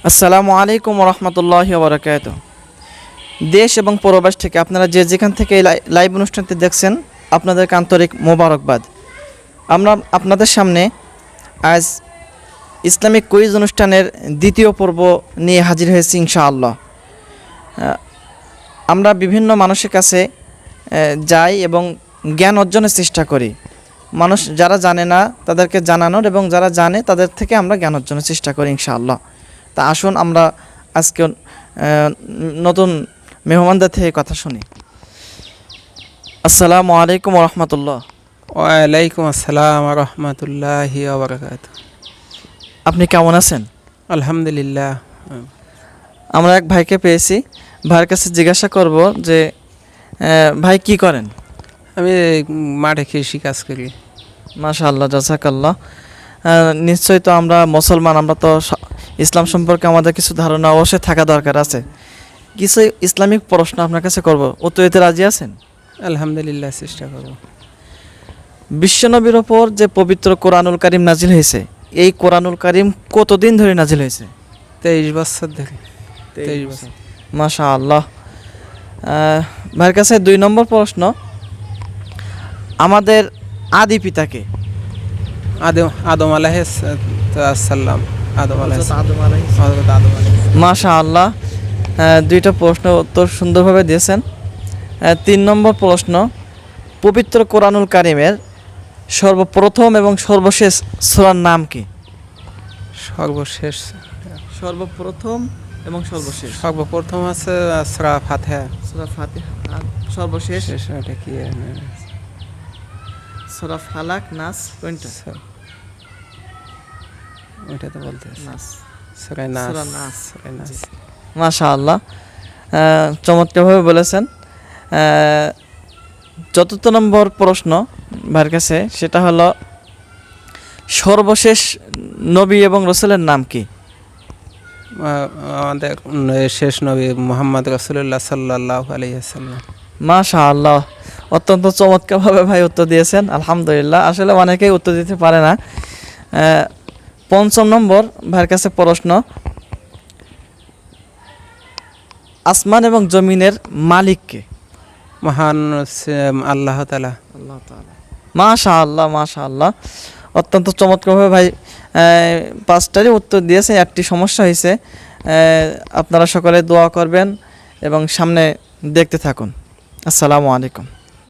আসসালামু আলাইকুম রহমতুল্লাহি ওয়া বারাকাতুহু। দেশ এবং প্রবাস থেকে আপনারা যে যেখান থেকে এই লাইভ অনুষ্ঠানটি দেখছেন আপনাদেরকে আন্তরিক মোবারকবাদ। আমরা আপনাদের সামনে আজ ইসলামিক কুইজ অনুষ্ঠানের দ্বিতীয় পর্ব নিয়ে হাজির হয়েছি ইনশাআল্লাহ। আমরা বিভিন্ন মানুষের কাছে যাই এবং জ্ঞান অর্জনের চেষ্টা করি। মানুষ যারা জানে না তাদেরকে জানানোর এবং যারা জানে তাদের থেকে আমরা জ্ঞান অর্জনের চেষ্টা করি ইনশাআল্লাহ। তা আসুন আমরা আজকে নতুন মেহমানদের থেকে কথা শুনি। আসসালামু আলাইকুম রহমতুল্লাহ। ওয়ালাইকুম আসসালাম রহমতুল্লাহি ওয়া বারাকাতুহু। আপনি কেমন আছেন? আলহামদুলিল্লাহ। আমরা এক ভাইকে পেয়েছি, ভাইয়ের কাছে জিজ্ঞাসা করব যে ভাই কি করেন? আমি মাঠে কৃষি কাজ করি। মাশাআল্লাহ, জাযাকাল্লাহ। নিশ্চয়ই তো আমরা মুসলমান, আমরা তো ইসলাম সম্পর্কে আমাদের কিছু ধারণা অবশ্যই থাকা দরকার আছে। কিছু ইসলামিক প্রশ্ন আপনার কাছে করব, উত্তর দিতে রাজি আছেন? আলহামদুলিল্লাহ, চেষ্টা করব। বিশ্বনবীর ওপর যে পবিত্র কোরআনুল কারীম নাজিল হয়েছে, এই কোরআনুল কারীম কতদিন ধরে নাজিল হয়েছে? 23 বছর ধরে। 23 বছর। মাশাআল্লাহ। ভাইয়ের কাছে 2 নম্বর প্রশ্ন, আমাদের আদি পিতাকে? আদম আলাইহিস সালাম। মাশাআল্লাহ, 2টা প্রশ্ন উত্তর সুন্দরভাবে দিয়েছেন। 3 নম্বর প্রশ্ন, পবিত্র কোরআনুল কারীমের সর্বপ্রথম এবং সর্বশেষ সূরার নাম কি? সর্বপ্রথম এবং সর্বপ্রথম আছে সূরা ফাতিহা। সূরা ফাতিহা। আর সর্বশেষ এটা কি? সূরা ফালাক, নাস, কোনটা? ওইটা তো বলতে নাস। সূরা নাস। মাশাআল্লাহ, চমৎকারভাবে বলেছেন। 4 নম্বর প্রশ্ন ভাইয়ের কাছে, সেটা হলো সর্বশেষ নবী এবং রাসূলের নাম কি? আমাদের শেষ নবী মুহাম্মদ রাসূলুল্লাহ সাল্লাল্লাহু আলাইহি ওয়াসাল্লাম। মাশাআল্লাহ, অত্যন্ত চমৎকারভাবে ভাই উত্তর দিয়েছেন, আলহামদুলিল্লাহ। আসলে অনেকেই উত্তর দিতে পারে না। 5 নম্বর ভাইয়ের কাছে প্রশ্ন, আসমান এবং জমিনের মালিক কে? মহান আল্লাহ তাআলা। মাশাআল্লাহ, মাশাআল্লাহ, অত্যন্ত চমৎকারভাবে ভাই 5টারই উত্তর দিয়েছে। একটি সমস্যা হয়েছে, আপনারা সকলে দোয়া করবেন এবং সামনে দেখতে থাকুন। আসসালামু আলাইকুম।